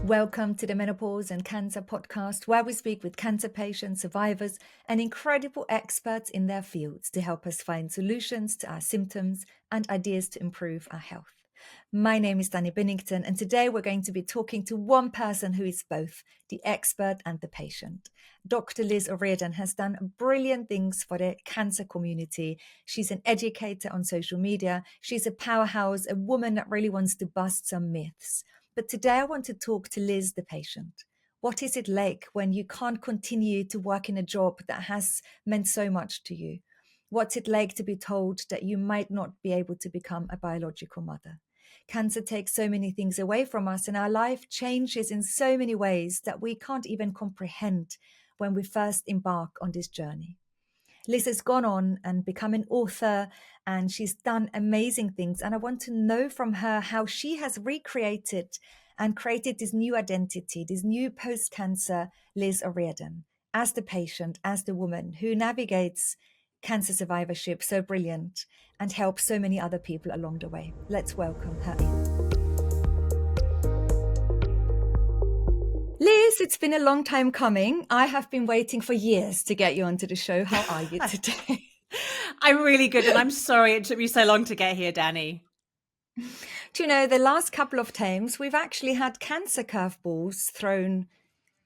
Welcome to the Menopause and Cancer Podcast, where we speak with cancer patients, survivors, and incredible experts in their fields to help us find solutions to our symptoms and ideas to improve our health. My name is Dani Binnington, and today we're going to be talking to one person who is both the expert and the patient. Dr. Liz O'Riordan has done brilliant things for the cancer community. She's an educator on social media. She's a powerhouse, a woman that really wants to bust some myths. But today I want to talk to Liz, the patient. What is it like when you can't continue to work in a job that has meant so much to you? What's it like to be told that you might not be able to become a biological mother? Cancer takes so many things away from us, and our life changes in so many ways that we can't even comprehend when we first embark on this journey. Liz has gone on and become an author, and she's done amazing things. And I want to know from her how she has recreated and created this new identity, this new post-cancer Liz O'Riordan, as the patient, as the woman who navigates cancer survivorship so brilliant and helps so many other people along the way. Let's welcome her in. Liz, it's been a long time coming. I have been waiting for years to get you onto the show. How are you today? I'm really good, and I'm sorry it took me so long to get here, Dani. Do you know, the last couple of times we've actually had cancer curveballs thrown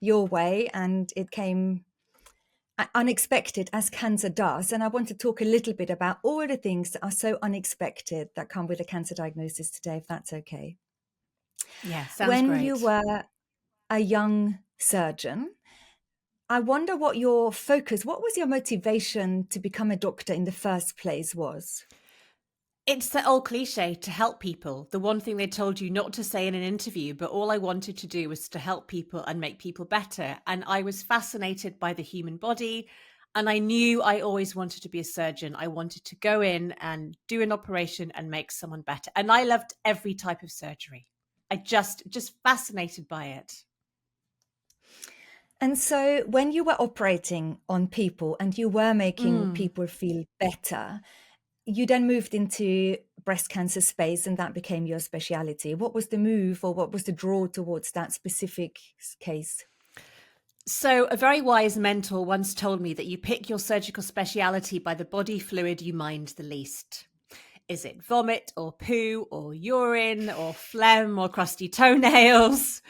your way, and it came unexpected, as cancer does. And I want to talk a little bit about all the things that are so unexpected that come with a cancer diagnosis today, if that's okay. Yeah, sounds when great. You were a young surgeon, I wonder what your focus, what was your motivation to become a doctor in the first place was? It's the old cliche, to help people. The one thing they told you not to say in an interview, but all I wanted to do was to help people and make people better. And I was fascinated by the human body. And I knew I always wanted to be a surgeon. I wanted to go in and do an operation and make someone better. And I loved every type of surgery. I just fascinated by it. And so when you were operating on people and you were making people feel better, you then moved into breast cancer space, and that became your speciality. What was the move, or what was the draw towards that specific case? So a very wise mentor once told me that you pick your surgical speciality by the body fluid you mind the least. Is it vomit or poo or urine or phlegm or crusty toenails?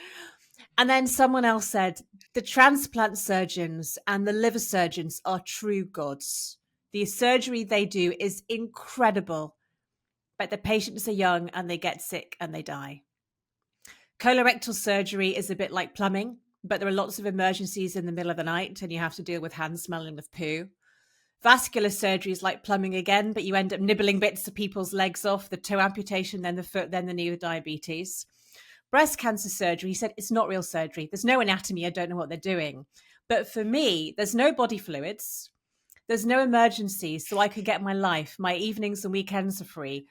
And then someone else said, the transplant surgeons and the liver surgeons are true gods. The surgery they do is incredible, but the patients are young and they get sick and they die. Colorectal surgery is a bit like plumbing, but there are lots of emergencies in the middle of the night and you have to deal with hands smelling of poo. Vascular surgery is like plumbing again, but you end up nibbling bits of people's legs off, the toe amputation, then the foot, then the knee with diabetes. Breast cancer surgery, he said, it's not real surgery. There's no anatomy. I don't know what they're doing. But for me, there's no body fluids. There's no emergencies, so I could get my life. My evenings and weekends are free.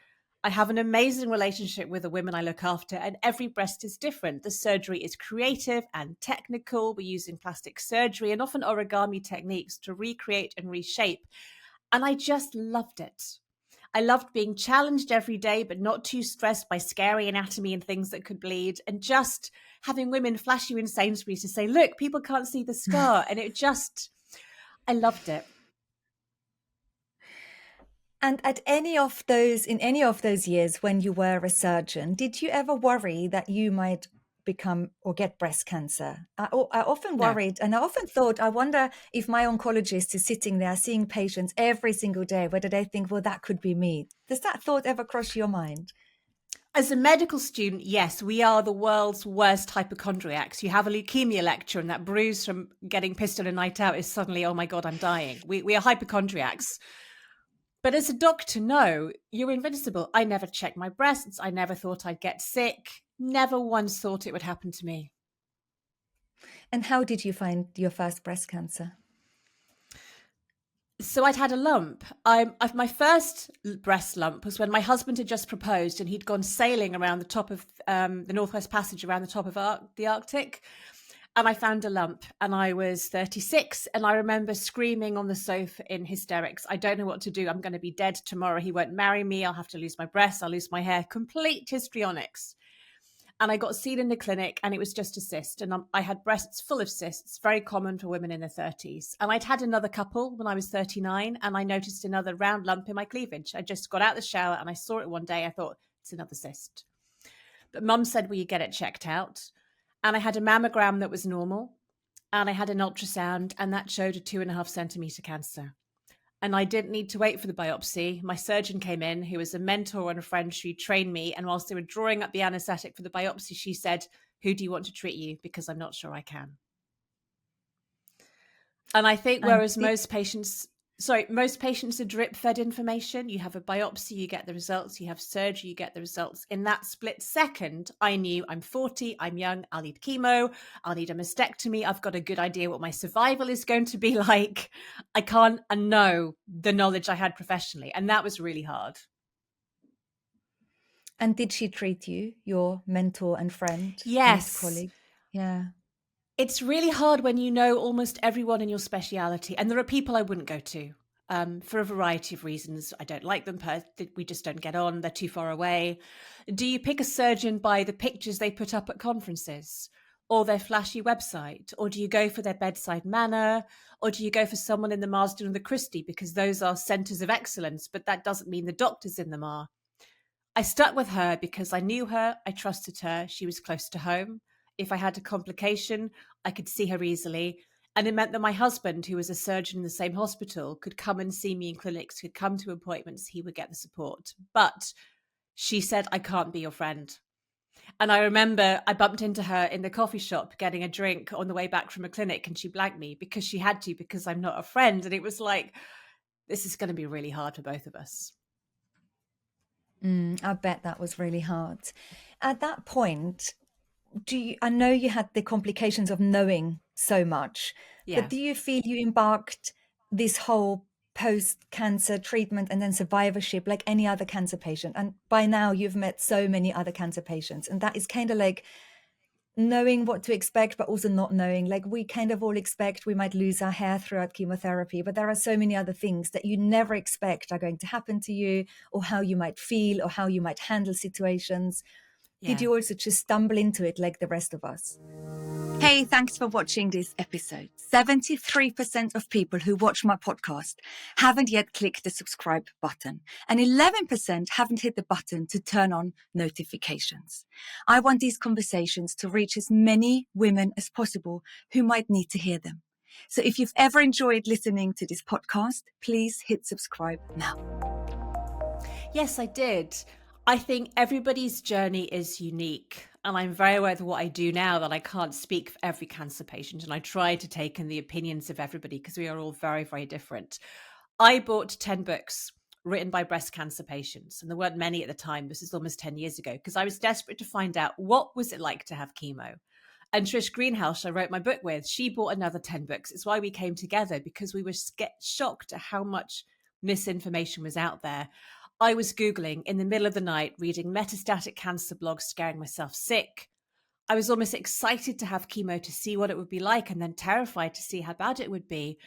I have an amazing relationship with the women I look after, and every breast is different. The surgery is creative and technical. We're using plastic surgery and often origami techniques to recreate and reshape. And I just loved it. I loved being challenged every day, but not too stressed by scary anatomy and things that could bleed, and just having women flash you in Sainsbury's to say, look, people can't see the scar. And I loved it. And in any of those years when you were a surgeon, did you ever worry that you might become or get breast cancer? I often worried, and I often thought, I wonder if my oncologist is sitting there seeing patients every single day, whether they think, well, that could be me. Does that thought ever cross your mind? As a medical student, yes, we are the world's worst hypochondriacs. You have a leukemia lecture and that bruise from getting pissed on a night out is suddenly, oh my God, I'm dying. We are hypochondriacs. But as a doctor, no, you're invincible. I never checked my breasts. I never thought I'd get sick. Never once thought it would happen to me. And how did you find your first breast cancer? So I'd had a lump. My first breast lump was when my husband had just proposed and he'd gone sailing around the top of the Northwest Passage around the top of the Arctic. And I found a lump and I was 36. And I remember screaming on the sofa in hysterics. I don't know what to do. I'm going to be dead tomorrow. He won't marry me. I'll have to lose my breasts. I'll lose my hair. Complete histrionics. And I got seen in the clinic and it was just a cyst. And I had breasts full of cysts, very common for women in their 30s. And I'd had another couple when I was 39 and I noticed another round lump in my cleavage. I just got out of the shower and I saw it one day. I thought, it's another cyst. But mum said, will you get it checked out? And I had a mammogram that was normal. And I had an ultrasound and that showed a 2.5 centimetre cancer. And I didn't need to wait for the biopsy. My surgeon came in, who was a mentor and a friend. She trained me. And whilst they were drawing up the anaesthetic for the biopsy, she said, who do you want to treat you? Because I'm not sure I can. And I think whereas most patients are drip fed information. You have a biopsy, you get the results. You have surgery, you get the results. In that split second, I knew I'm 40, I'm young, I'll need chemo, I'll need a mastectomy. I've got a good idea what my survival is going to be like. I can't unknow the knowledge I had professionally. And that was really hard. And did she treat you, your mentor and friend? Yes. And colleague? Yeah. It's really hard when you know almost everyone in your speciality. And there are people I wouldn't go to for a variety of reasons. I don't like them. We just don't get on. They're too far away. Do you pick a surgeon by the pictures they put up at conferences or their flashy website? Or do you go for their bedside manner? Or do you go for someone in the Marsden or the Christie? Because those are centres of excellence, but that doesn't mean the doctors in them are. I stuck with her because I knew her. I trusted her. She was close to home. If I had a complication, I could see her easily. And it meant that my husband, who was a surgeon in the same hospital, could come and see me in clinics, could come to appointments, he would get the support. But she said, I can't be your friend. And I remember I bumped into her in the coffee shop getting a drink on the way back from a clinic, and she blanked me because she had to, because I'm not a friend. And it was like, this is going to be really hard for both of us. I bet that was really hard. At that point, I know you had the complications of knowing so much, Yeah. but do you feel you embarked this whole post-cancer treatment and then survivorship like any other cancer patient? And by now you've met so many other cancer patients, and that is kind of like knowing what to expect, but also not knowing. Like we kind of all expect we might lose our hair throughout chemotherapy, but there are so many other things that you never expect are going to happen to you, or how you might feel, or how you might handle situations. Yeah. Did you also just stumble into it like the rest of us? Hey, thanks for watching this episode. 73% of people who watch my podcast haven't yet clicked the subscribe button, and 11% haven't hit the button to turn on notifications. I want these conversations to reach as many women as possible who might need to hear them. So if you've ever enjoyed listening to this podcast, please hit subscribe now. Yes, I did. I think everybody's journey is unique. And I'm very aware of what I do now that I can't speak for every cancer patient. And I try to take in the opinions of everybody because we are all very, very different. I bought 10 books written by breast cancer patients. And there weren't many at the time. This is almost 10 years ago, because I was desperate to find out what was it like to have chemo. And Trish Greenhouse, I wrote my book with, she bought another 10 books. It's why we came together, because we were shocked at how much misinformation was out there. I was Googling in the middle of the night, reading metastatic cancer blogs, scaring myself sick. I was almost excited to have chemo to see what it would be like, and then terrified to see how bad it would be.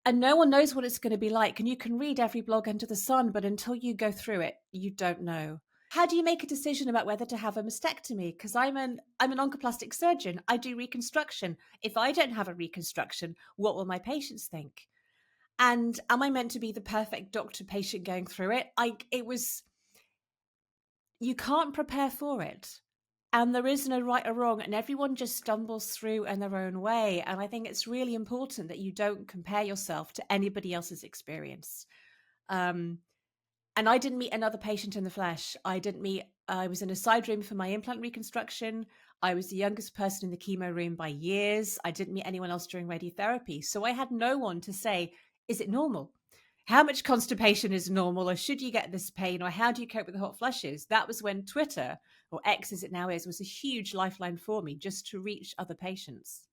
And no one knows what it's going to be like. And you can read every blog under the sun, but until you go through it, you don't know. How do you make a decision about whether to have a mastectomy? Because I'm an oncoplastic surgeon. I do reconstruction. If I don't have a reconstruction, what will my patients think? And am I meant to be the perfect doctor patient going through it? You can't prepare for it. And there is no right or wrong. And everyone just stumbles through in their own way. And I think it's really important that you don't compare yourself to anybody else's experience. And I didn't meet another patient in the flesh. I was in a side room for my implant reconstruction. I was the youngest person in the chemo room by years. I didn't meet anyone else during radiotherapy. So I had no one to say, is it normal? How much constipation is normal? Or should you get this pain? Or how do you cope with the hot flushes? That was when Twitter, or X as it now is, was a huge lifeline for me, just to reach other patients.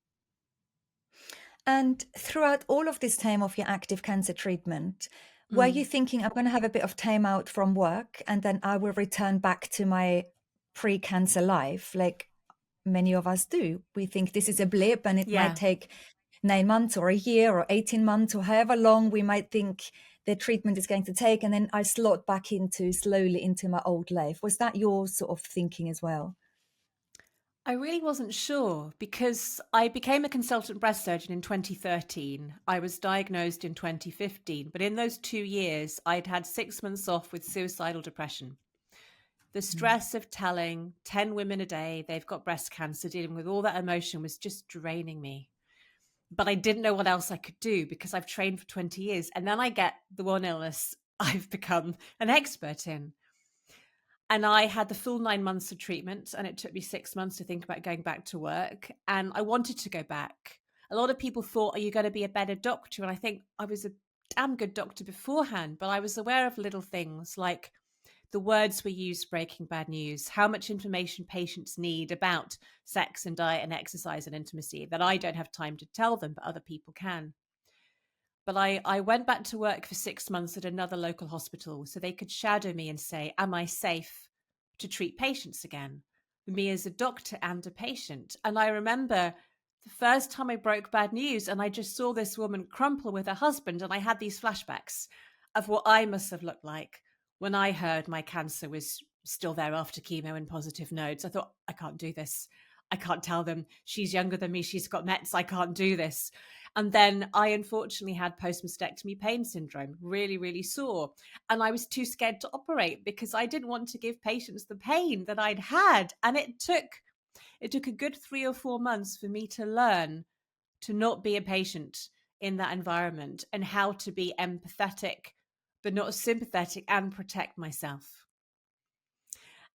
And throughout all of this time of your active cancer treatment, were you thinking, I'm going to have a bit of time out from work and then I will return back to my pre-cancer life, like many of us do? We think this is a blip and it might take 9 months or a year or 18 months or however long we might think the treatment is going to take. And then I slot back slowly into my old life. Was that your sort of thinking as well? I really wasn't sure because I became a consultant breast surgeon in 2013. I was diagnosed in 2015, but in those 2 years, I'd had 6 months off with suicidal depression. The stress of telling 10 women a day they've got breast cancer, dealing with all that emotion was just draining me. But I didn't know what else I could do because I've trained for 20 years. And then I get the one illness I've become an expert in. And I had the full 9 months of treatment, and it took me 6 months to think about going back to work. And I wanted to go back. A lot of people thought, are you going to be a better doctor? And I think I was a damn good doctor beforehand, but I was aware of little things like the words we use breaking bad news, how much information patients need about sex and diet and exercise and intimacy that I don't have time to tell them, but other people can. But I went back to work for 6 months at another local hospital so they could shadow me and say, am I safe to treat patients again? Me as a doctor and a patient. And I remember the first time I broke bad news and I just saw this woman crumple with her husband, and I had these flashbacks of what I must have looked like when I heard my cancer was still there after chemo and positive nodes. I thought, I can't do this. I can't tell them. She's younger than me. She's got Mets. I can't do this. And then I unfortunately had post-mastectomy pain syndrome, really, really sore. And I was too scared to operate because I didn't want to give patients the pain that I'd had. And it took a good 3 or 4 months for me to learn to not be a patient in that environment and how to be empathetic, but not sympathetic, and protect myself.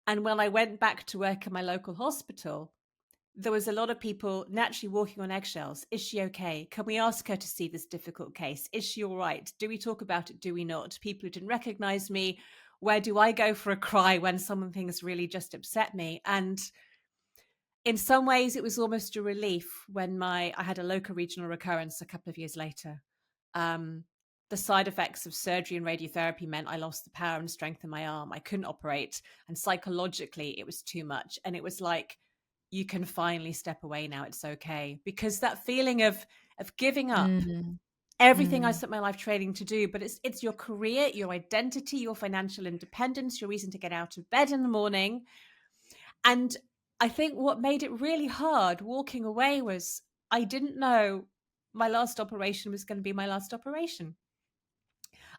And when I went back to work in my local hospital, there was a lot of people naturally walking on eggshells. Is she okay? Can we ask her to see this difficult case? Is she all right? Do we talk about it? Do we not? People who didn't recognize me. Where do I go for a cry when something's really just upset me? And in some ways, it was almost a relief when I had a local regional recurrence a couple of years later. The side effects of surgery and radiotherapy meant I lost the power and strength in my arm. I couldn't operate. And psychologically, it was too much. And it was like, you can finally step away now. It's okay. Because that feeling of giving up everything I spent my life training to do, but it's your career, your identity, your financial independence, your reason to get out of bed in the morning. And I think what made it really hard walking away was I didn't know my last operation was going to be my last operation.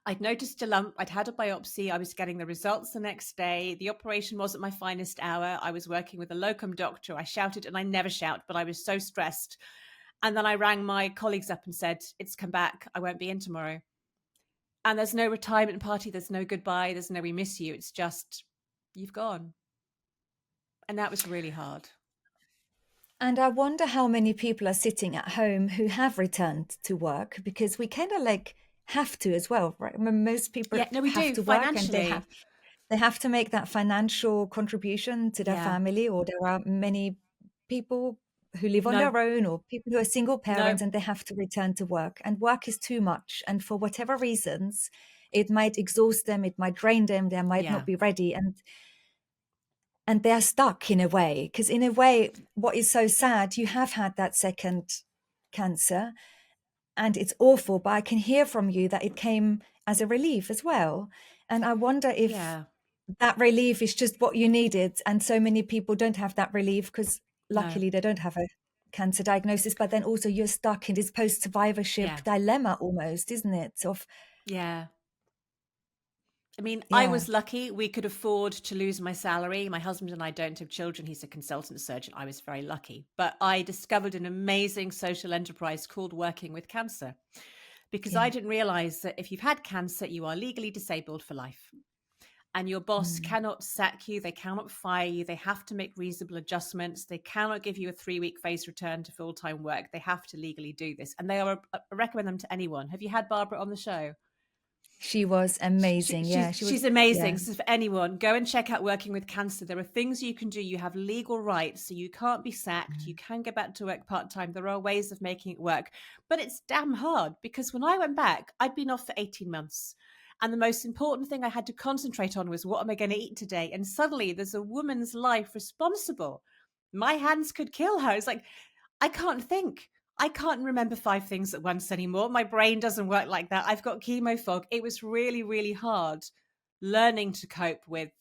I'd noticed a lump. I'd had a biopsy. I was getting the results the next day. The operation wasn't my finest hour. I was working with a locum doctor. I shouted, and I never shout, but I was so stressed. And then I rang my colleagues up and said, it's come back. I won't be in tomorrow. And there's no retirement party. There's no goodbye. There's no we miss you. It's just, you've gone. And that was really hard. And I wonder how many people are sitting at home who have returned to work, because we kind of like have to as well, right? I mean, most people we have do to work, and financially. they have to make that financial contribution to their family, or there are many people who live on their own, or people who are single parents, and they have to return to work, and work is too much. And for whatever reasons, it might exhaust them, it might drain them, they might not be ready. And they're stuck in a way, because in a way, what is so sad, you have had that second cancer and it's awful, but I can hear from you that it came as a relief as well. And I wonder if that relief is just what you needed. And so many people don't have that relief because luckily they don't have a cancer diagnosis, but then also you're stuck in this post-survivorship dilemma almost, isn't it? I mean, I was lucky. We could afford to lose my salary. My husband and I don't have children. He's a consultant surgeon. I was very lucky. But I discovered an amazing social enterprise called Working with Cancer, because I didn't realize that if you've had cancer, you are legally disabled for life. And your boss cannot sack you. They cannot fire you. They have to make reasonable adjustments. They cannot give you a 3-week phased return to full-time work. They have to legally do this. And I recommend them to anyone. Have you had Barbara on the show? She was amazing. She's amazing. So for anyone, go and check out Working with Cancer. There are things you can do. You have legal rights, so you can't be sacked. You can go back to work part-time. There are ways of making it work, but it's damn hard, because when I went back, I'd been off for 18 months. And the most important thing I had to concentrate on was, what am I going to eat today? And suddenly there's a woman's life responsible. My hands could kill her. It's like, I can't think. I can't remember 5 things at once anymore. My brain doesn't work like that. I've got chemo fog. It was really, really hard learning to cope with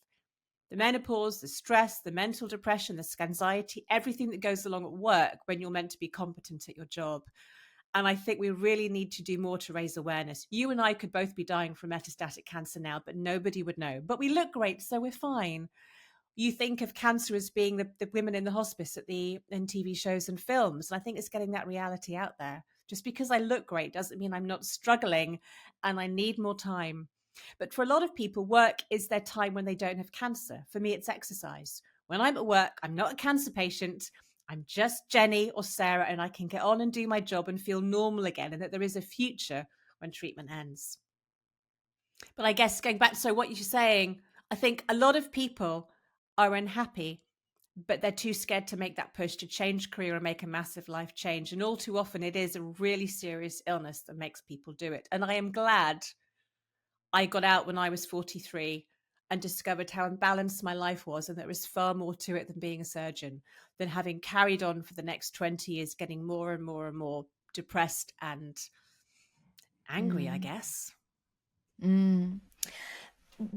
the menopause, the stress, the mental depression, the anxiety, everything that goes along at work when you're meant to be competent at your job. And I think we really need to do more to raise awareness. You and I could both be dying from metastatic cancer now, but nobody would know. But we look great, so we're fine. You think of cancer as being the women in the hospice in TV shows and films. And I think it's getting that reality out there. Just because I look great doesn't mean I'm not struggling and I need more time. But for a lot of people, work is their time when they don't have cancer. For me, it's exercise. When I'm at work, I'm not a cancer patient. I'm just Jenny or Sarah, and I can get on and do my job and feel normal again, and that there is a future when treatment ends. But I guess going back to what you're saying, I think a lot of people are unhappy, but they're too scared to make that push to change career or make a massive life change. And all too often, it is a really serious illness that makes people do it. And I am glad I got out when I was 43 and discovered how imbalanced my life was, and there was far more to it than being a surgeon, than having carried on for the next 20 years, getting more and more and more depressed and angry, I guess.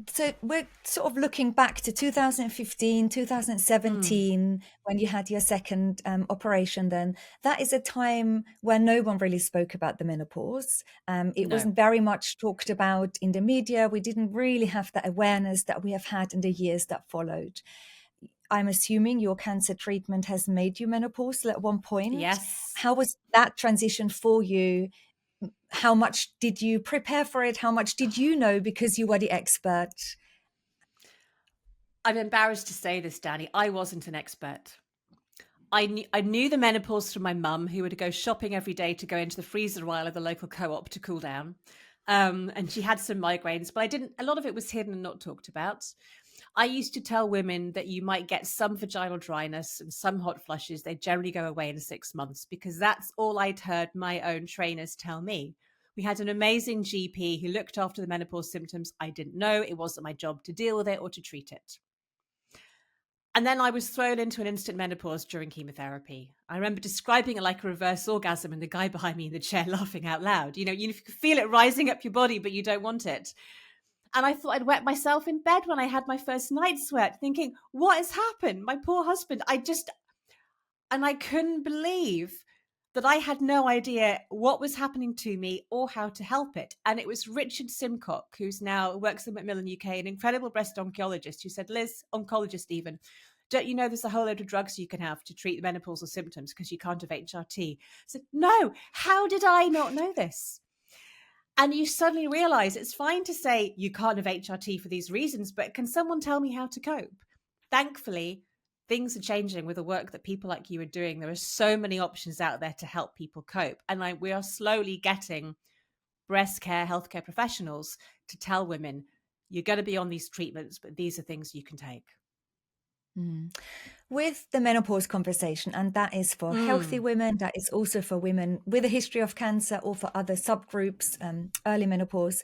So we're sort of looking back to 2015, 2017, when you had your second operation. Then that is a time where no one really spoke about the menopause. It wasn't very much talked about in the media. We didn't really have that awareness that we have had in the years that followed. I'm assuming your cancer treatment has made you menopausal at one point. Yes. How was that transition for you? How much did you prepare for it? How much did you know because you were the expert? I'm embarrassed to say this, Dani. I wasn't an expert. I knew the menopause from my mum, who would go shopping every day to go into the freezer aisle of the local co-op to cool down. And she had some migraines, but a lot of it was hidden and not talked about. I used to tell women that you might get some vaginal dryness and some hot flushes. They generally go away in 6 months, because that's all I'd heard my own trainers tell me. We had an amazing GP who looked after the menopause symptoms. I didn't know. It wasn't my job to deal with it or to treat it. And then I was thrown into an instant menopause during chemotherapy. I remember describing it like a reverse orgasm and the guy behind me in the chair laughing out loud. You feel it rising up your body, but you don't want it. And I thought I'd wet myself in bed when I had my first night sweat, thinking, what has happened? My poor husband. And I couldn't believe that I had no idea what was happening to me or how to help it. And it was Richard Simcock, who's now works at Macmillan UK, an incredible breast oncologist, who said, Liz, oncologist even, don't you know there's a whole load of drugs you can have to treat the menopausal symptoms because you can't have HRT? I said, no, how did I not know this? And you suddenly realize it's fine to say you can't have HRT for these reasons, but can someone tell me how to cope? Thankfully, things are changing with the work that people like you are doing. There are so many options out there to help people cope. And we are slowly getting breast care, healthcare professionals to tell women, you're going to be on these treatments, but these are things you can take. With the menopause conversation, and that is for healthy women, that is also for women with a history of cancer or for other subgroups, early menopause,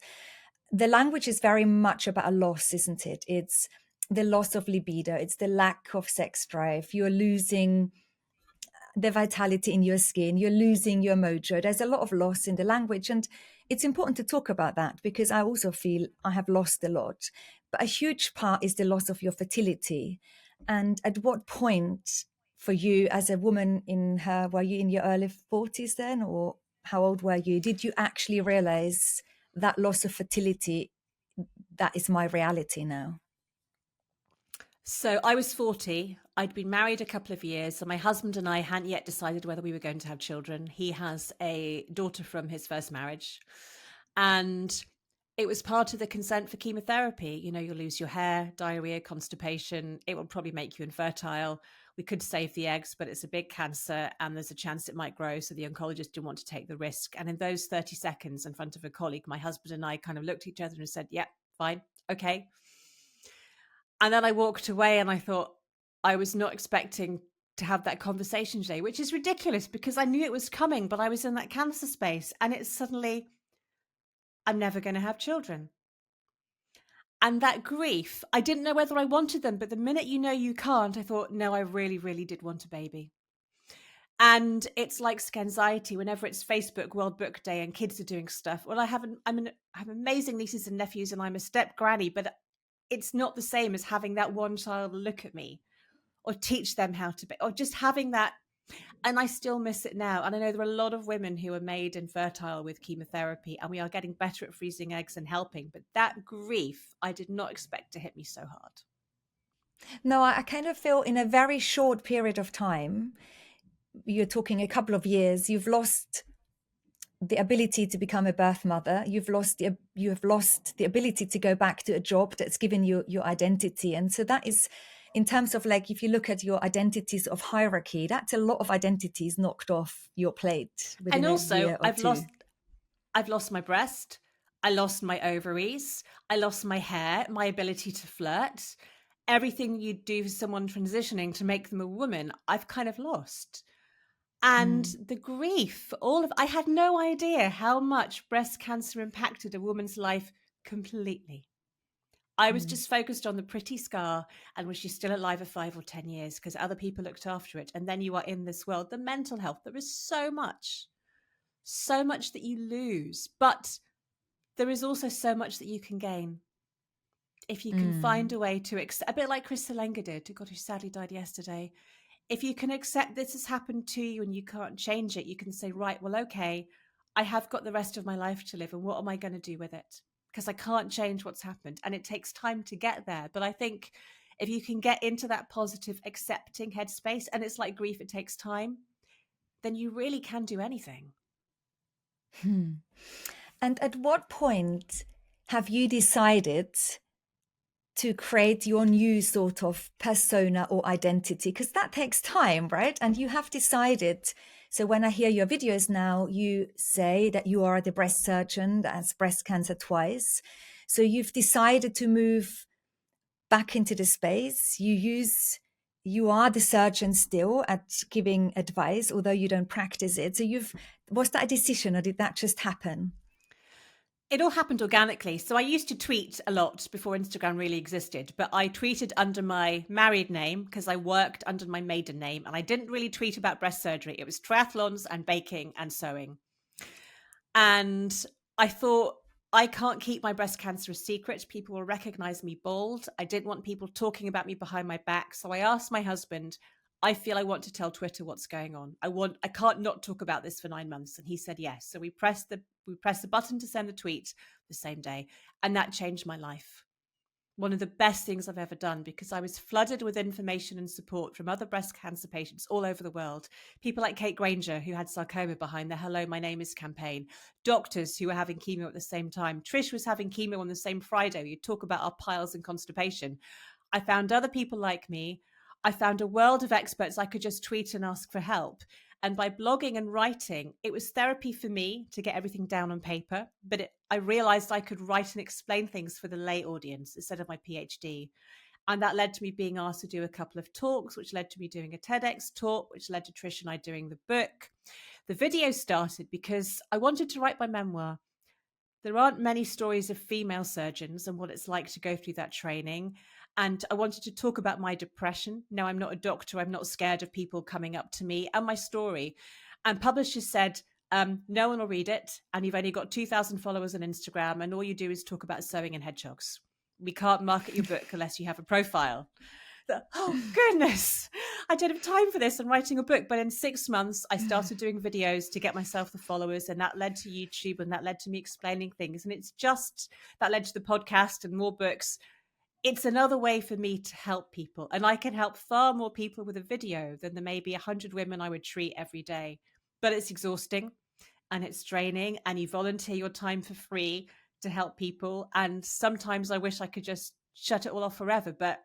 the language is very much about a loss, isn't it? It's the loss of libido. It's the lack of sex drive. You're losing the vitality in your skin. You're losing your mojo. There's a lot of loss in the language. And it's important to talk about that, because I also feel I have lost a lot. But a huge part is the loss of your fertility. And at what point for you as a woman were you in your early 40s then, or how old were you? Did you actually realize that loss of fertility, that is my reality now? So I was 40. I'd been married a couple of years, and my husband and I hadn't yet decided whether we were going to have children. He has a daughter from his first marriage, and it was part of the consent for chemotherapy. You'll lose your hair, diarrhea, constipation. It will probably make you infertile. We could save the eggs, but it's a big cancer and there's a chance it might grow. So the oncologist didn't want to take the risk. And in those 30 seconds in front of a colleague, my husband and I kind of looked at each other and said, yeah, fine, okay. And then I walked away, and I thought, I was not expecting to have that conversation today, which is ridiculous because I knew it was coming, but I was in that cancer space, and it's suddenly, I'm never going to have children. And that grief, I didn't know whether I wanted them, but the minute you can't, I thought, no, I really, really did want a baby. And it's like anxiety whenever it's Facebook World Book Day and kids are doing stuff. Well, I have amazing nieces and nephews, and I'm a step granny, but it's not the same as having that one child look at me or teach them how to be, or just having that. And I still miss it now. And I know there are a lot of women who are made infertile with chemotherapy, and we are getting better at freezing eggs and helping. But that grief, I did not expect to hit me so hard. No, I kind of feel in a very short period of time, you're talking a couple of years, you've lost the ability to become a birth mother. You have lost the ability to go back to a job that's given you your identity. And so that is, in terms of like, if you look at your identities of hierarchy, that's a lot of identities knocked off your plate within And a also, year or two. I've lost my breast, I lost my ovaries, I lost my hair, my ability to flirt. Everything you do for someone transitioning to make them a woman, I've kind of lost. And the grief, I had no idea how much breast cancer impacted a woman's life completely. I was just focused on the pretty scar and was she still alive for 5 or 10 years because other people looked after it. And then you are in this world, the mental health, there is so much that you lose, but there is also so much that you can gain. If you can find a way to accept, a bit like Chris Salenga did, who sadly died yesterday. If you can accept this has happened to you and you can't change it, you can say, right, well, okay, I have got the rest of my life to live. And what am I going to do with it? Because I can't change what's happened. And it takes time to get there. But I think if you can get into that positive, accepting headspace, and it's like grief, it takes time, then you really can do anything. And at what point have you decided to create your new sort of persona or identity? Because that takes time, right? And you have decided. So when I hear your videos now, you say that you are the breast surgeon that has breast cancer twice. So you've decided to move back into the space. You are the surgeon still at giving advice, although you don't practice it. So was that a decision or did that just happen? It all happened organically. So I used to tweet a lot before Instagram really existed, but I tweeted under my married name because I worked under my maiden name, and I didn't really tweet about breast surgery. It was triathlons and baking and sewing. And I thought, I can't keep my breast cancer a secret. People will recognize me bald. I didn't want people talking about me behind my back. So I asked my husband, I feel I want to tell Twitter what's going on. I can't not talk about this for 9 months. And he said yes. So we pressed the button to send the tweet the same day. And that changed my life. One of the best things I've ever done, because I was flooded with information and support from other breast cancer patients all over the world. People like Kate Granger, who had sarcoma behind the Hello, My Name Is campaign. Doctors who were having chemo at the same time. Trish was having chemo on the same Friday. You talk about our piles and constipation. I found other people like me. I found a world of experts I could just tweet and ask for help. And by blogging and writing, it was therapy for me to get everything down on paper. But I realized I could write and explain things for the lay audience instead of my PhD. And that led to me being asked to do a couple of talks, which led to me doing a TEDx talk, which led to Trish and I doing the book. The video started because I wanted to write my memoir. There aren't many stories of female surgeons and what it's like to go through that training. And I wanted to talk about my depression. No, I'm not a doctor. I'm not scared of people coming up to me and my story. And publishers said, no one will read it. And you've only got 2,000 followers on Instagram. And all you do is talk about sewing and hedgehogs. We can't market your book unless you have a profile. Oh, goodness, I don't have time for this. I'm writing a book. But in 6 months, I started doing videos to get myself the followers. And that led to YouTube, and that led to me explaining things. And that led to the podcast and more books. It's another way for me to help people. And I can help far more people with a video than there may be 100 women I would treat every day. But it's exhausting and it's draining, and you volunteer your time for free to help people. And sometimes I wish I could just shut it all off forever. But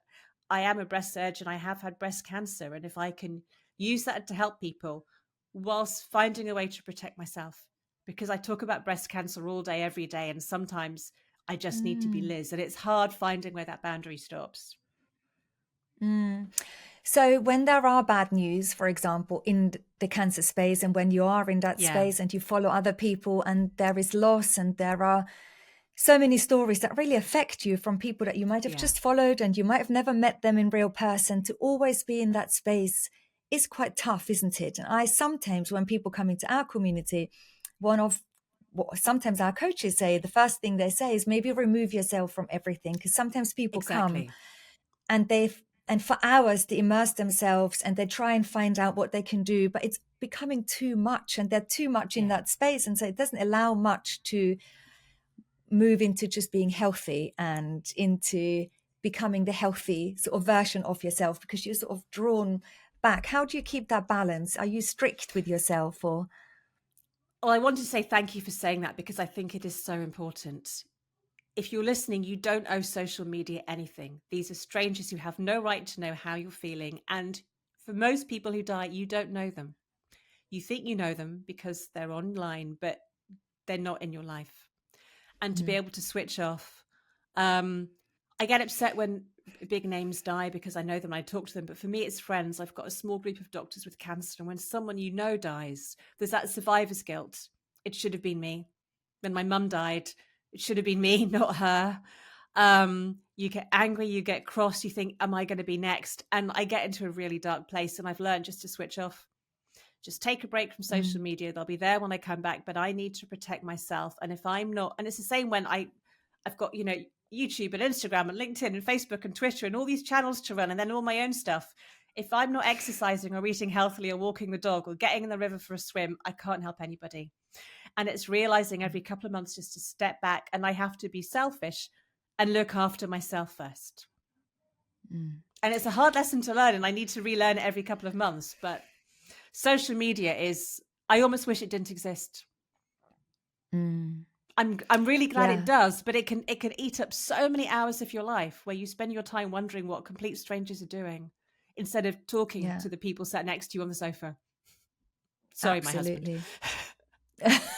I am a breast surgeon. I have had breast cancer. And if I can use that to help people whilst finding a way to protect myself, because I talk about breast cancer all day, every day. And sometimes I just need to be Liz. And it's hard finding where that boundary stops. So when there are bad news, for example, in the cancer space, and when you are in that space and you follow other people and there is loss and there are so many stories that really affect you from people that you might have just followed and you might have never met them in real person, to always be in that space is quite tough, isn't it? And I sometimes, when people come into our community, one of what sometimes our coaches say, the first thing they say is maybe remove yourself from everything, because sometimes people come and and for hours they immerse themselves and they try and find out what they can do, but it's becoming too much and they're too much in that space, and so it doesn't allow much to move into just being healthy and into becoming the healthy sort of version of yourself, because you're sort of drawn back. How do you keep that balance? Are you strict with yourself, or? Well, I want to say thank you for saying that, because I think it is so important. If you're listening, you don't owe social media anything. These are strangers who have no right to know how you're feeling. And for most people who die, you don't know them. You think you know them because they're online, but they're not in your life. And to be able to switch off. I get upset when big names die because I know them and I talk to them. But for me, it's friends. I've got a small group of doctors with cancer. And when someone you know dies, there's that survivor's guilt. It should have been me. When my mum died, it should have been me, not her. You get angry, you get cross, you think, am I going to be next? And I get into a really dark place, and I've learned just to switch off. Just take a break from social media. They'll be there when I come back, but I need to protect myself. And if I'm not, and it's the same when I've got, YouTube and Instagram and LinkedIn and Facebook and Twitter and all these channels to run, and then all my own stuff. If I'm not exercising or eating healthily or walking the dog or getting in the river for a swim, I can't help anybody. And it's realizing every couple of months just to step back, and I have to be selfish and look after myself first. And it's a hard lesson to learn, and I need to relearn it every couple of months. But social media I almost wish it didn't exist. I'm really glad it does, but it can eat up so many hours of your life where you spend your time wondering what complete strangers are doing instead of talking to the people sat next to you on the sofa. Sorry, Absolutely. My husband.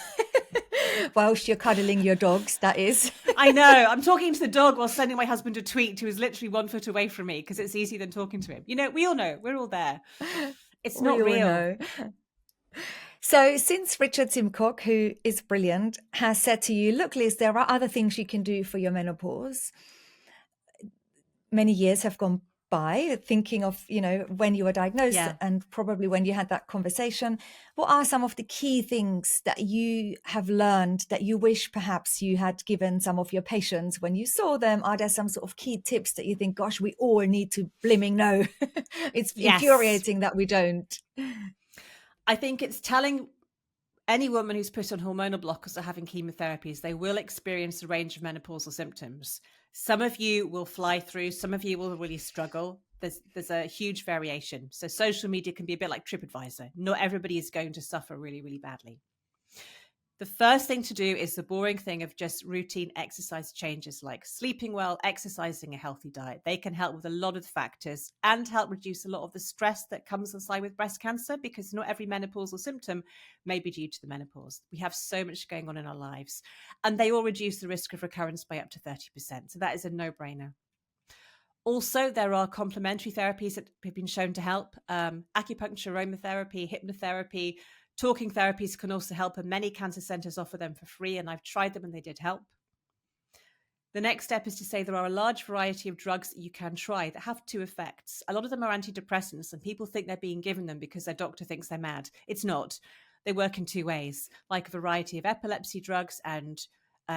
Whilst you're cuddling your dogs, that is. I know. I'm talking to the dog while sending my husband a tweet who is literally 1 foot away from me because it's easier than talking to him. We all know. We're all there. It's not real. Know. So since Richard Simcock, who is brilliant, has said to you, look, Liz, there are other things you can do for your menopause. Many years have gone by thinking of, when you were diagnosed and probably when you had that conversation. What are some of the key things that you have learned that you wish perhaps you had given some of your patients when you saw them? Are there some sort of key tips that you think, gosh, we all need to blimming know? It's infuriating that we don't. I think it's telling any woman who's put on hormonal blockers or having chemotherapies, they will experience a range of menopausal symptoms. Some of you will fly through, some of you will really struggle. There's a huge variation. So social media can be a bit like TripAdvisor. Not everybody is going to suffer really, really badly. The first thing to do is the boring thing of just routine exercise changes like sleeping well, exercising, a healthy diet. They can help with a lot of the factors and help reduce a lot of the stress that comes aside with breast cancer, because not every menopausal symptom may be due to the menopause. We have so much going on in our lives, and they all reduce the risk of recurrence by up to 30%. So that is a no-brainer. Also, there are complementary therapies that have been shown to help. Acupuncture, aromatherapy, hypnotherapy, talking therapies can also help, and many cancer centers offer them for free, and I've tried them and they did help. The next step is to say there are a large variety of drugs that you can try that have two effects. A lot of them are antidepressants, and people think they're being given them because their doctor thinks they're mad. It's not. They work in two ways, like a variety of epilepsy drugs and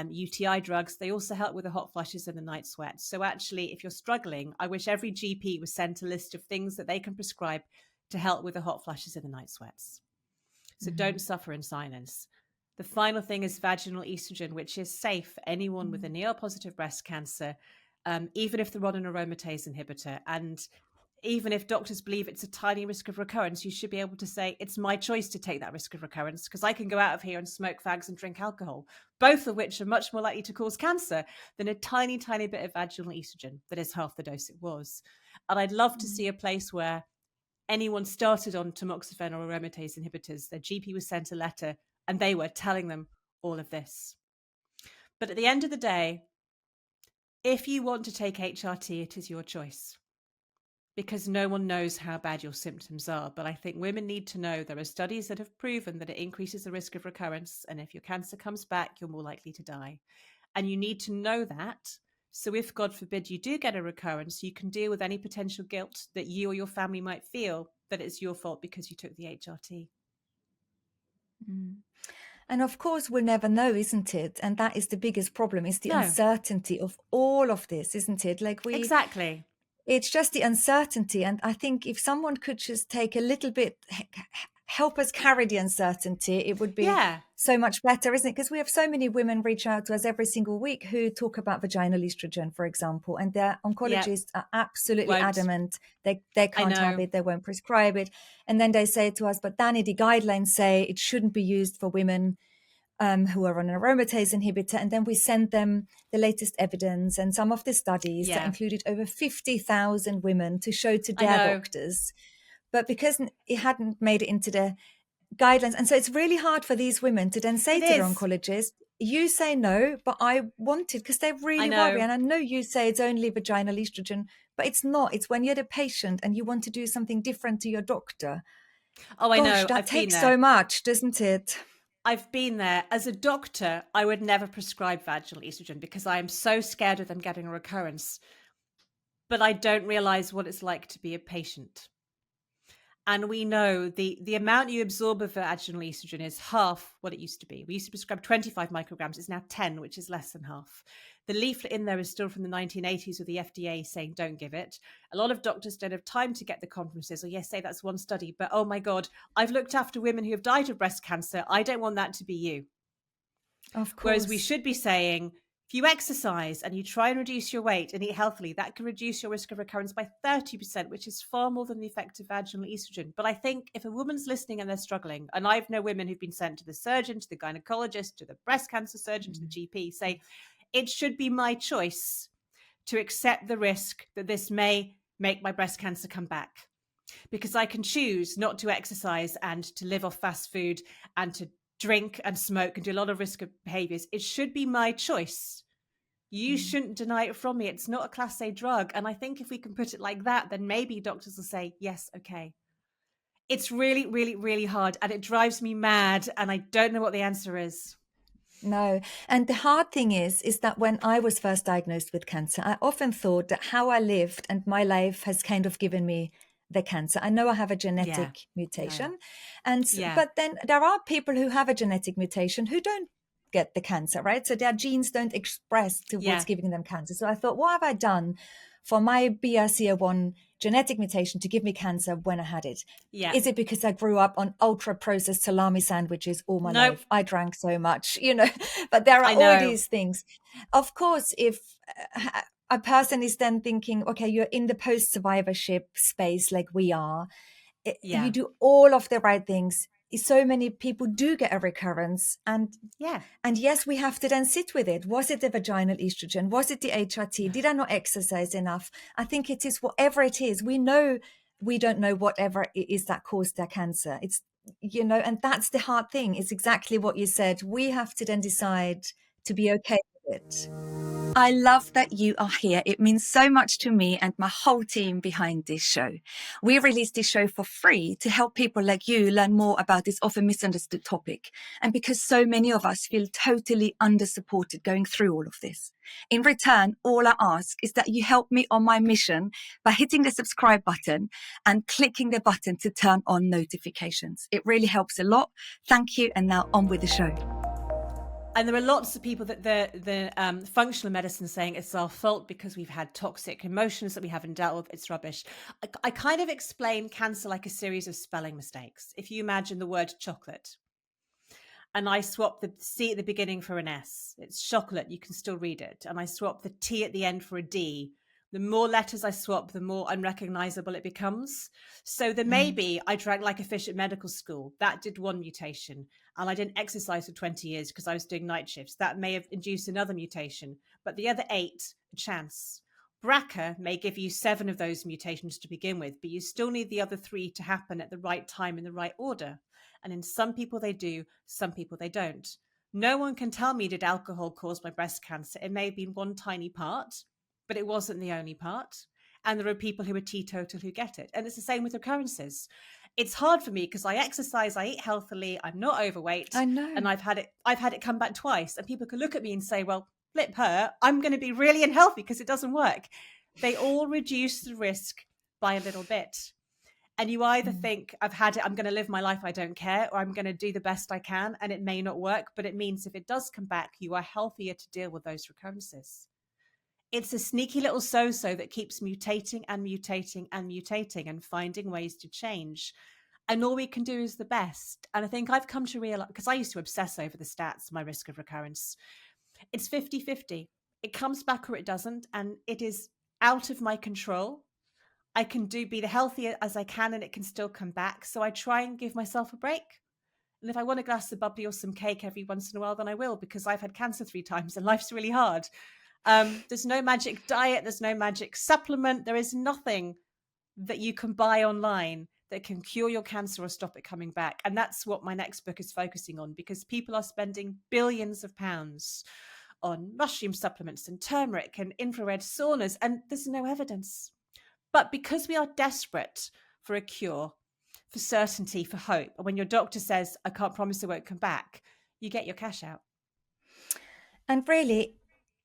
UTI drugs. They also help with the hot flushes and the night sweats. So actually, if you're struggling, I wish every GP was sent a list of things that they can prescribe to help with the hot flushes and the night sweats. So don't suffer in silence. The final thing is vaginal estrogen, which is safe for anyone with a ER-positive breast cancer, even if they're on an aromatase inhibitor. And even if doctors believe it's a tiny risk of recurrence, you should be able to say, it's my choice to take that risk of recurrence, because I can go out of here and smoke fags and drink alcohol, both of which are much more likely to cause cancer than a tiny, tiny bit of vaginal estrogen that is half the dose it was. And I'd love to see a place where anyone started on tamoxifen or aromatase inhibitors, their GP was sent a letter and they were telling them all of this. But at the end of the day, if you want to take HRT, it is your choice, because no one knows how bad your symptoms are. But I think women need to know there are studies that have proven that it increases the risk of recurrence. And if your cancer comes back, you're more likely to die. And you need to know that. So if, God forbid, you do get a recurrence, you can deal with any potential guilt that you or your family might feel that it's your fault because you took the HRT. And of course, we'll never know, isn't it? And that is the biggest problem, is the No, uncertainty of all of this, isn't it? Like exactly. it's just the uncertainty. And I think if someone could just take a little bit, help us carry the uncertainty, it would be Yeah, so much better, isn't it? Because we have so many women reach out to us every single week who talk about vaginal estrogen, for example, and their yeah, oncologists are absolutely won't. adamant they I can't have know. it, they won't prescribe it. And then they say to us, but Dani, the guidelines say it shouldn't be used for women who are on an aromatase inhibitor. And then we send them the latest evidence and some of the studies that Yeah, included over 50,000 women to show to I their know. doctors. But because it hadn't made it into the guidelines, and so it's really hard for these women to then say It to their is. oncologist, you say no, but I want it, because they I really worry. know. And I know you say it's only vaginal estrogen, but it's not. It's when you're the patient and you want to do something different to your doctor. Oh, I Gosh, know. that I've been takes there. so much, doesn't it? I've been there. As a doctor, I would never prescribe vaginal estrogen because I am so scared of them getting a recurrence. But I don't realize what it's like to be a patient. And we know the amount you absorb of vaginal estrogen is half what it used to be. We used to prescribe 25 micrograms. It's now 10, which is less than half. The leaflet in there is still from the 1980s with the FDA saying don't give it. A lot of doctors don't have time to get the conferences, or yes, say that's one study, but oh my God, I've looked after women who have died of breast cancer. I don't want that to be you. Of Whereas we course. should be saying, if you exercise and you try and reduce your weight and eat healthily, that can reduce your risk of recurrence by 30%, which is far more than the effect of vaginal estrogen. But I think if a woman's listening and they're struggling, and I've known women who've been sent to the surgeon, to the gynecologist, to the breast cancer surgeon, to the GP, say, it should be my choice to accept the risk that this may make my breast cancer come back. Because I can choose not to exercise and to live off fast food and to drink and smoke and do a lot of risk behaviors. It should be my choice. You shouldn't deny it from me. It's not a class A drug. And I think if we can put it like that, then maybe doctors will say, yes, okay. It's really, really, really hard. And it drives me mad. And I don't know what the answer is. No. And the hard thing is that when I was first diagnosed with cancer, I often thought that how I lived and my life has kind of given me the cancer. I know I have a Yeah. genetic mutation. Yeah. But then there are people who have a genetic mutation who don't get the cancer, right? So their genes don't express to what's Yeah. giving them cancer. So I thought, what have I done for my BRCA1 genetic mutation to give me cancer when I had it? Yeah. Is it because I grew up on ultra processed salami sandwiches all my Nope. life? I drank so much, but there I are all know. these things. Of course, if a person is then thinking, okay, you're in the post survivorship space like we are, you Yeah. do all of the right things. So many people do get a recurrence, Yeah. and yes, we have to then sit with it. Was it the vaginal estrogen? Was it the HRT? Did I not exercise enough? I think it is whatever it is. We know we don't know whatever it is that caused their cancer. It's, and that's the hard thing. It's exactly what you said. We have to then decide to be okay with it. I love that you are here. It means so much to me and my whole team behind this show. We release this show for free to help people like you learn more about this often misunderstood topic. And because so many of us feel totally under-supported going through all of this. In return, all I ask is that you help me on my mission by hitting the subscribe button and clicking the button to turn on notifications. It really helps a lot. Thank you. And now on with the show. And there are lots of people that the functional medicine saying it's our fault because we've had toxic emotions that we haven't dealt with. It's rubbish. I kind of explain cancer like a series of spelling mistakes. If you imagine the word chocolate, and I swap the C at the beginning for an S, it's chocolate. You can still read it. And I swap the T at the end for a D. The more letters I swap, the more unrecognizable it becomes. So there may be, I drank like a fish at medical school. That did one mutation. And I didn't exercise for 20 years because I was doing night shifts. That may have induced another mutation. But the other 8, a chance. BRCA may give you 7 of those mutations to begin with, but you still need the other 3 to happen at the right time in the right order. And in some people they do, some people they don't. No one can tell me, did alcohol cause my breast cancer? It may have been one tiny part, but it wasn't the only part. And there are people who are teetotal who get it. And it's the same with recurrences. It's hard for me because I exercise, I eat healthily, I'm not overweight. I know. And I've had it come back twice. And people can look at me and say, well, flip her, I'm going to be really unhealthy because it doesn't work. They all reduce the risk by a little bit. And you either think, I've had it, I'm going to live my life, I don't care, or I'm going to do the best I can. And it may not work, but it means if it does come back, you are healthier to deal with those recurrences. It's a sneaky little so-so that keeps mutating and mutating and mutating and finding ways to change. And all we can do is the best. And I think I've come to realize, because I used to obsess over the stats, my risk of recurrence. It's 50-50. It comes back or it doesn't. And it is out of my control. I can be the healthier as I can, and it can still come back. So I try and give myself a break. And if I want a glass of bubbly or some cake every once in a while, then I will, because I've had cancer 3 times and life's really hard. There's no magic diet. There's no magic supplement. There is nothing that you can buy online that can cure your cancer or stop it coming back. And that's what my next book is focusing on, because people are spending billions of pounds on mushroom supplements and turmeric and infrared saunas, and there's no evidence. But because we are desperate for a cure, for certainty, for hope, and when your doctor says, I can't promise it won't come back, you get your cash out. And really,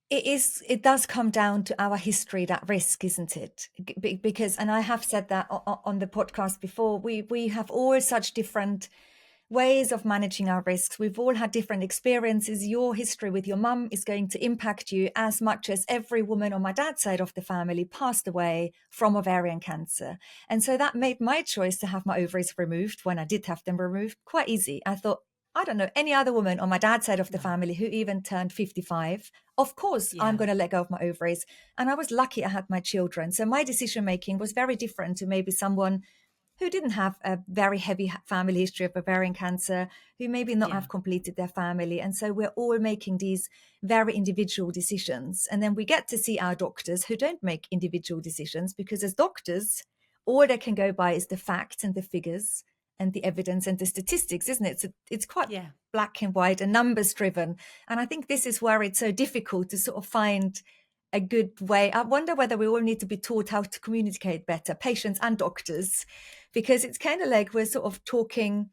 it does come down to our history, that risk, isn't it? Because, and I have said that on the podcast before, we have all such different ways of managing our risks. We've all had different experiences. Your history with your mum is going to impact you as much as every woman on my dad's side of the family passed away from ovarian cancer. And so that made my choice to have my ovaries removed, when I did have them removed, quite easy. I thought, I don't know any other woman on my dad's side of the family who even turned 55. Of course, I'm going to let go of my ovaries. And I was lucky I had my children. So my decision making was very different to maybe someone who didn't have a very heavy family history of ovarian cancer, who maybe not have completed their family. And so we're all making these very individual decisions. And then we get to see our doctors who don't make individual decisions, because as doctors, all they can go by is the facts and the figures and the evidence and the statistics, isn't it? So it's quite black and white and numbers driven. And I think this is where it's so difficult to sort of find a good way. I wonder whether we all need to be taught how to communicate better, patients and doctors, because it's kind of like we're sort of talking,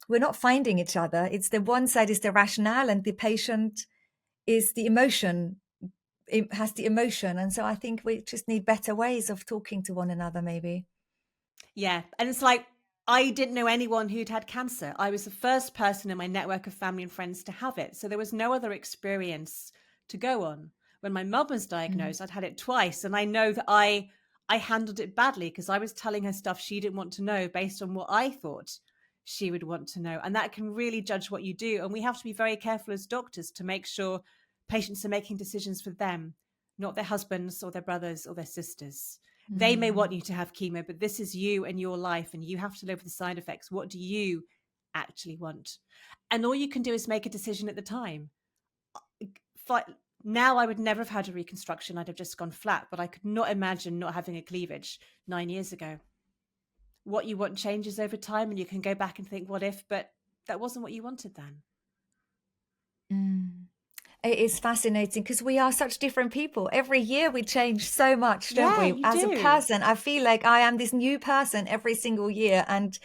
we're not finding each other. It's the one side is the rationale and the patient is the emotion. It has the emotion. And so I think we just need better ways of talking to one another, maybe. Yeah. And it's like, I didn't know anyone who'd had cancer. I was the first person in my network of family and friends to have it. So there was no other experience to go on. When my mum was diagnosed, I'd had it twice. And I know that I handled it badly, because I was telling her stuff she didn't want to know based on what I thought she would want to know. And that can really judge what you do. And we have to be very careful as doctors to make sure patients are making decisions for them, not their husbands or their brothers or their sisters. They may want you to have chemo, but this is you and your life, and you have to live with the side effects. What do you actually want? And all you can do is make a decision at the time. Now I would never have had a reconstruction. I'd have just gone flat, but I could not imagine not having a cleavage 9 years ago. What you want changes over time, and you can go back and think, what if? But that wasn't what you wanted then. It is fascinating, because we are such different people. Every year we change so much, don't we? As a person, I feel like I am this new person every single year. And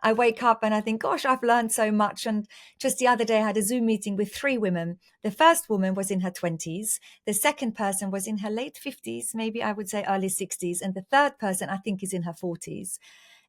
I wake up and I think, gosh, I've learned so much. And just the other day, I had a Zoom meeting with 3 women. The first woman was in her 20s. The second person was in her late 50s, maybe I would say early 60s. And the third person, I think, is in her 40s.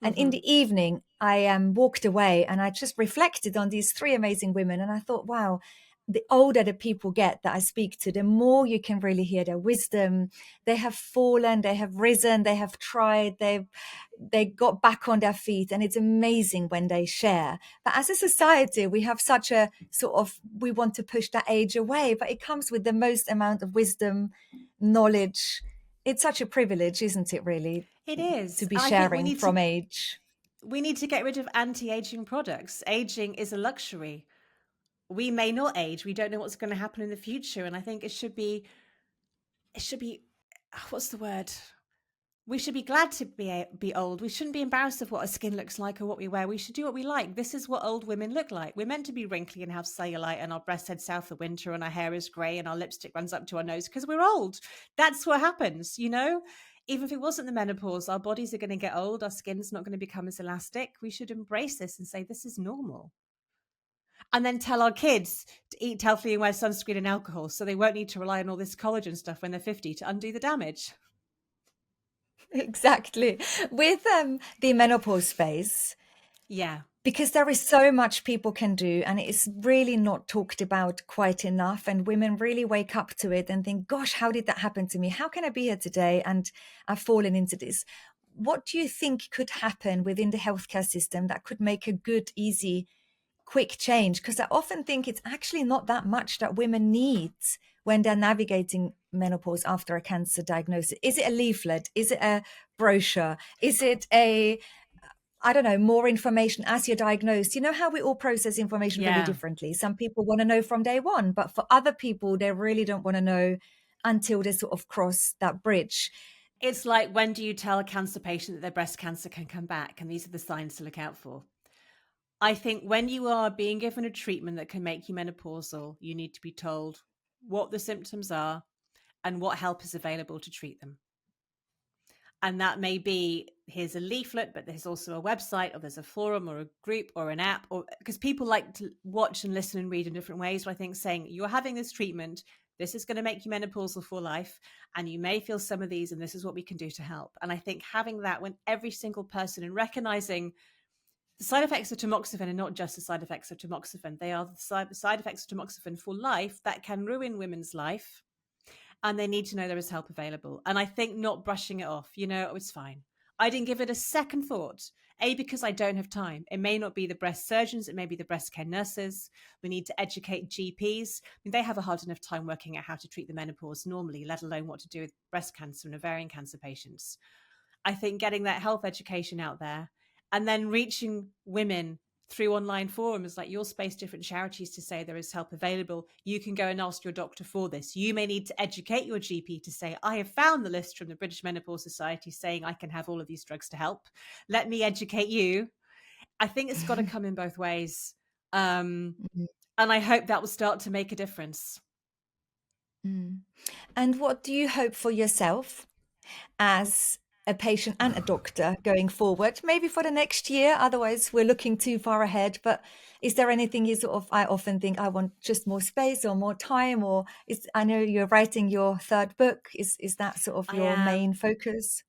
And in the evening, I walked away and I just reflected on these 3 amazing women. And I thought, wow, the older the people get that I speak to, the more you can really hear their wisdom. They have fallen, they have risen, they have tried, they got back on their feet, and it's amazing when they share. But as a society, we have such a sort of, we want to push that age away, but it comes with the most amount of wisdom, knowledge. It's such a privilege, isn't it, really? It is. To be sharing from age. We need to get rid of anti-aging products. Aging is a luxury. We may not age. We don't know what's going to happen in the future. And I think it should be, what's the word? We should be glad to be old. We shouldn't be embarrassed of what our skin looks like or what we wear. We should do what we like. This is what old women look like. We're meant to be wrinkly and have cellulite, and our breasts head south of winter, and our hair is grey, and our lipstick runs up to our nose because we're old. That's what happens, you know? Even if it wasn't the menopause, our bodies are going to get old. Our skin's not going to become as elastic. We should embrace this and say, this is normal. And then tell our kids to eat healthily and wear sunscreen and alcohol, so they won't need to rely on all this collagen stuff when they're 50 to undo the damage. Exactly. With the menopause phase, Yeah. because there is so much people can do and it's really not talked about quite enough, and women really wake up to it and think, gosh, how did that happen to me? How can I be here today and I've fallen into this? What do you think could happen within the healthcare system that could make a good, easy, quick change? Because I often think it's actually not that much that women need when they're navigating menopause after a cancer diagnosis. Is it a leaflet? Is it a brochure? Is it a, I don't know, more information as you're diagnosed? You know how we all process information really Yeah. differently. Some people want to know from day one, but for other people, they really don't want to know until they sort of cross that bridge. It's like, when do you tell a cancer patient that their breast cancer can come back? And these are the signs to look out for. I think when you are being given a treatment that can make you menopausal, you need to be told what the symptoms are and what help is available to treat them. And that may be, here's a leaflet, but there's also a website, or there's a forum or a group or an app, or because people like to watch and listen and read in different ways. So I think saying, you're having this treatment, this is going to make you menopausal for life, and you may feel some of these, and this is what we can do to help. And I think having that when every single person, and recognizing the side effects of tamoxifen are not just the side effects of tamoxifen. They are the side effects of tamoxifen for life that can ruin women's life. And they need to know there is help available. And I think not brushing it off, it's fine. I didn't give it a second thought. A, because I don't have time. It may not be the breast surgeons. It may be the breast care nurses. We need to educate GPs. I mean, they have a hard enough time working out how to treat the menopause normally, let alone what to do with breast cancer and ovarian cancer patients. I think getting that health education out there, and then reaching women through online forums like Your Space, different charities, to say there is help available. You can go and ask your doctor for this. You may need to educate your GP to say, I have found the list from the British Menopause Society saying I can have all of these drugs to help. Let me educate you. I think it's got to come in both ways. And I hope that will start to make a difference. And what do you hope for yourself as a patient and a doctor going forward, maybe for the next year? Otherwise, we're looking too far ahead. But is there anything you sort of, I often think I want just more space or more time, or I know you're writing your third book. Is that sort of your main focus?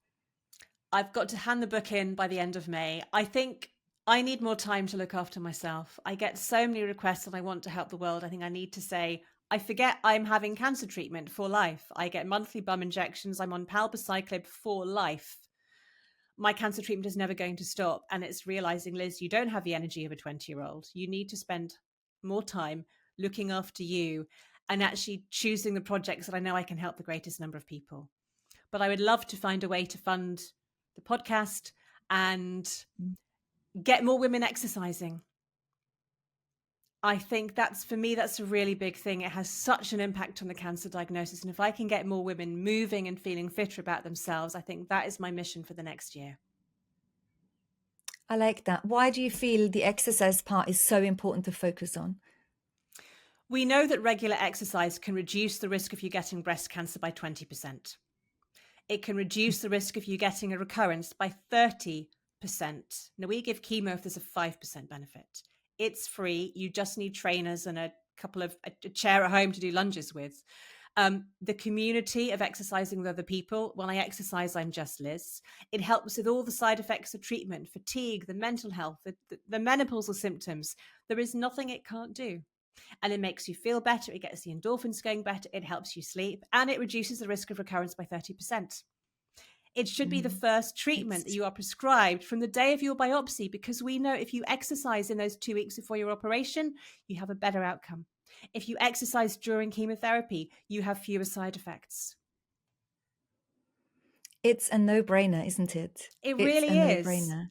I've got to hand the book in by the end of May. I think I need more time to look after myself. I get so many requests and I want to help the world. I think I need to say, I forget I'm having cancer treatment for life. I get monthly bum injections. I'm on palbociclib for life. My cancer treatment is never going to stop. And it's realizing, Liz, you don't have the energy of a 20-year-old. You need to spend more time looking after you and actually choosing the projects that I know I can help the greatest number of people. But I would love to find a way to fund the podcast and get more women exercising. I think for me, that's a really big thing. It has such an impact on the cancer diagnosis. And if I can get more women moving and feeling fitter about themselves, I think that is my mission for the next year. I like that. Why do you feel the exercise part is so important to focus on? We know that regular exercise can reduce the risk of you getting breast cancer by 20%. It can reduce the risk of you getting a recurrence by 30%. Now, we give chemo if there's a 5% benefit. It's free. You just need trainers and a chair at home to do lunges with. The community of exercising with other people. When I exercise, I'm just Liz. It helps with all the side effects of treatment, fatigue, the mental health, the menopausal symptoms. There is nothing it can't do. And it makes you feel better. It gets the endorphins going better. It helps you sleep, and it reduces the risk of recurrence by 30%. It should be the first treatment that you are prescribed from the day of your biopsy, because we know if you exercise in those 2 weeks before your operation, you have a better outcome. If you exercise during chemotherapy, you have fewer side effects. It's a no-brainer, isn't it? It really is. No-brainer.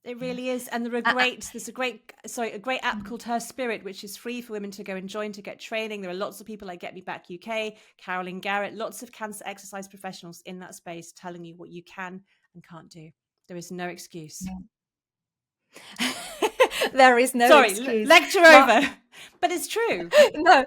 It really is. And there's a great app called Her Spirit, which is free for women to go and join to get training. There are lots of people like Get Me Back UK, Carolyn Garrett, lots of cancer exercise professionals in that space telling you what you can and can't do. There is no excuse. Yeah. There is no excuse. Lecture over. But it's true. No,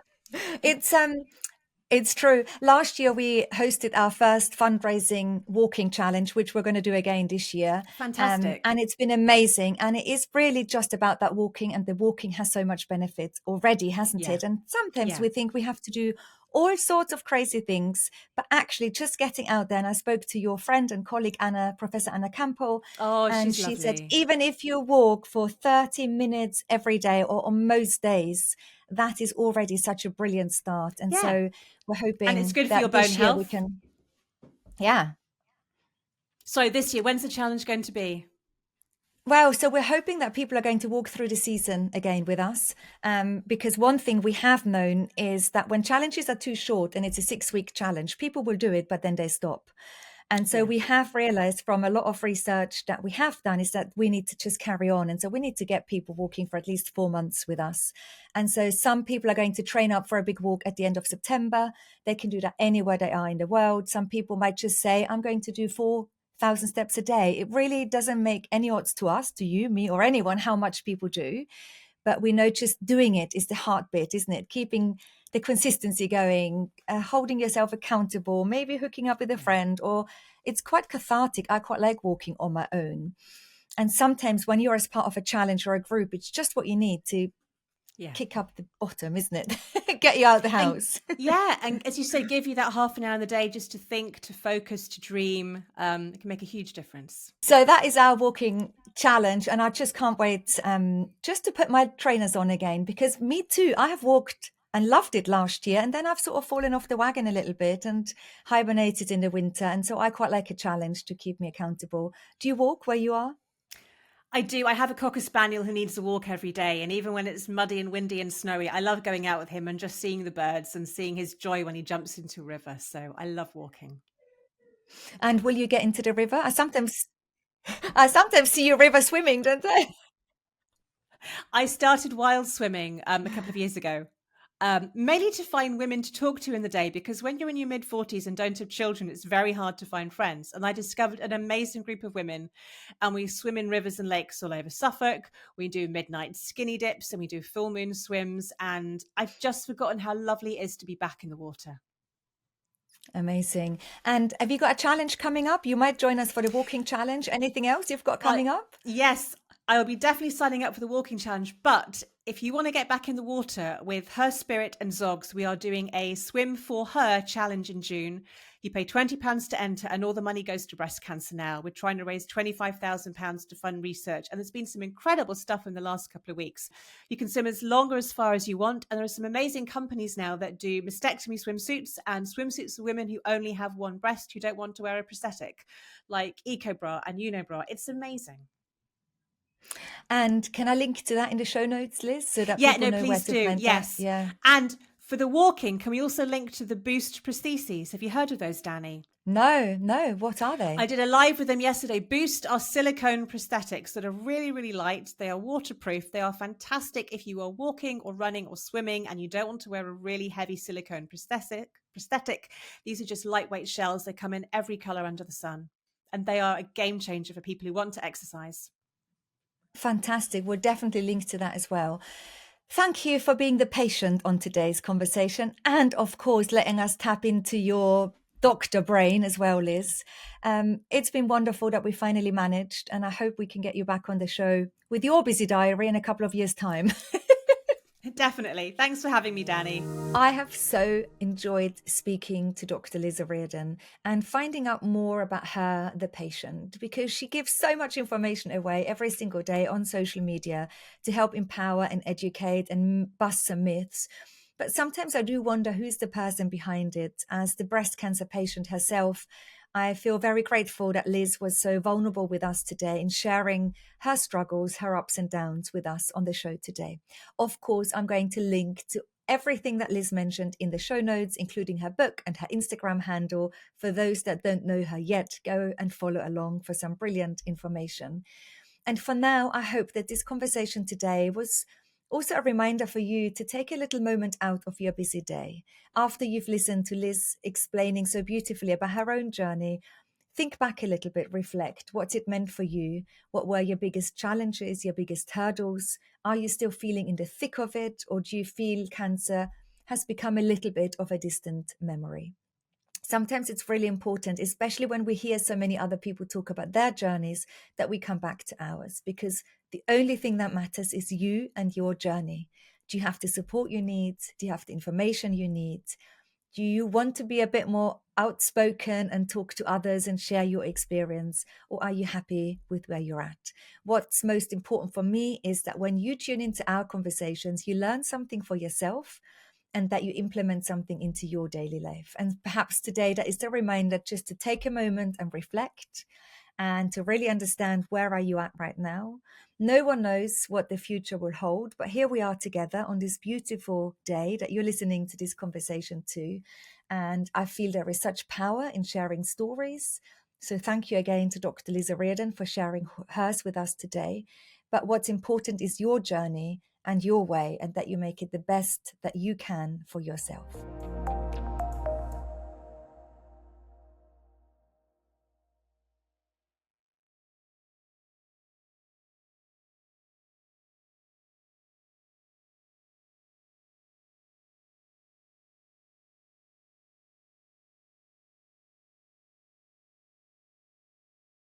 it's true. Last year, we hosted our first fundraising walking challenge, which we're going to do again this year. Fantastic. And it's been amazing. And it is really just about that walking. And the walking has so much benefit already, hasn't it? And sometimes we think we have to do all sorts of crazy things, but actually just getting out there. And I spoke to your friend and colleague, Professor Anna Campbell, Oh, and she's she said, lovely. even if you walk for 30 minutes every day or on most days, that is already such a brilliant start. And Yeah. so we're And it's hoping good for your that bone this year we health. can, yeah. So this year, when's the challenge going to be? Well, so we're hoping that people are going to walk through the season again with us, because one thing we have known is that when challenges are too short and it's a 6-week challenge, people will do it, but then they stop. And so Yeah. we have realized from a lot of research that we have done is that we need to just carry on. And so we need to get people walking for at least 4 months with us. And so some people are going to train up for a big walk at the end of September. They can do that anywhere they are in the world. Some people might just say, I'm going to do 4,000 steps a day. It really doesn't make any odds to us, to you, me, or anyone, how much people do. But we know just doing it is the hard bit, isn't it? Keeping the consistency going, holding yourself accountable, maybe hooking up with a friend, or it's quite cathartic. I quite like walking on my own. And sometimes when you're as part of a challenge or a group, it's just what you need to kick up the bottom, isn't it? Get you out of the house. And as you say, give you that half an hour in the day just to think, to focus, to dream. It can make a huge difference. So that is our walking challenge. And I just can't wait just to put my trainers on again, because me too, I have walked and loved it last year. And then I've sort of fallen off the wagon a little bit and hibernated in the winter. And so I quite like a challenge to keep me accountable. Do you walk where you are? I do. I have a Cocker Spaniel who needs a walk every day. And even when it's muddy and windy and snowy, I love going out with him and just seeing the birds and seeing his joy when he jumps into a river. So I love walking. And will you get into the river? I sometimes see you river swimming, don't I? I started wild swimming a couple of years ago. Mainly to find women to talk to in the day, because when you're in your mid-40s and don't have children, it's very hard to find friends. And I discovered an amazing group of women, and we swim in rivers and lakes all over Suffolk. We do midnight skinny dips and we do full moon swims. And I've just forgotten how lovely it is to be back in the water. Amazing. And have you got a challenge coming up? You might join us for the walking challenge. Anything else you've got coming up? Yes, I will be definitely signing up for the walking challenge. But if you want to get back in the water with Her Spirit and Zogs, we are doing a Swim for Her challenge in June. You pay £20 to enter, and all the money goes to breast cancer now. We're trying to raise £25,000 to fund research, and there's been some incredible stuff in the last couple of weeks. You can swim as long or as far as you want, and there are some amazing companies now that do mastectomy swimsuits and swimsuits for women who only have one breast, who don't want to wear a prosthetic, like EcoBra and Unibra. It's amazing. And can I link to that in the show notes, Liz, so that people know where to find yes. that? Yeah. And for the walking, can we also link to the Boost prostheses? Have you heard of those, Dani? No. What are they? I did a live with them yesterday. Boost are silicone prosthetics that are really, really light. They are waterproof. They are fantastic if you are walking or running or swimming and you don't want to wear a really heavy silicone prosthetic. These are just lightweight shells. They come in every color under the sun. And they are a game changer for people who want to exercise. Fantastic. We'll definitely link to that as well. Thank you for being the patient on today's conversation, and of course, letting us tap into your doctor brain as well, Liz. It's been wonderful that we finally managed, and I hope we can get you back on the show with your busy diary in a couple of years' time. Definitely. Thanks for having me, Dani. I have so enjoyed speaking to Dr. Liz O'Riordan and finding out more about her, the patient, because she gives so much information away every single day on social media to help empower and educate and bust some myths. But sometimes I do wonder who's the person behind it. As the breast cancer patient herself, I feel very grateful that Liz was so vulnerable with us today in sharing her struggles, her ups and downs with us on the show today. Of course, I'm going to link to everything that Liz mentioned in the show notes, including her book and her Instagram handle. For those that don't know her yet, go and follow along for some brilliant information. And for now, I hope that this conversation today was also a reminder for you to take a little moment out of your busy day. After you've listened to Liz explaining so beautifully about her own journey, think back a little bit, reflect. What's it meant for you? What were your biggest challenges, your biggest hurdles? Are you still feeling in the thick of it? Or do you feel cancer has become a little bit of a distant memory? Sometimes it's really important, especially when we hear so many other people talk about their journeys, that we come back to ours, because the only thing that matters is you and your journey. Do you have the support you need? Do you have the information you need? Do you want to be a bit more outspoken and talk to others and share your experience? Or are you happy with where you're at? What's most important for me is that when you tune into our conversations, you learn something for yourself and that you implement something into your daily life. And perhaps today that is the reminder just to take a moment and reflect and to really understand where are you at right now. No one knows what the future will hold, but here we are together on this beautiful day that you're listening to this conversation to. And I feel there is such power in sharing stories. So thank you again to Dr. Lisa Reardon for sharing hers with us today. But what's important is your journey and your way, and that you make it the best that you can for yourself.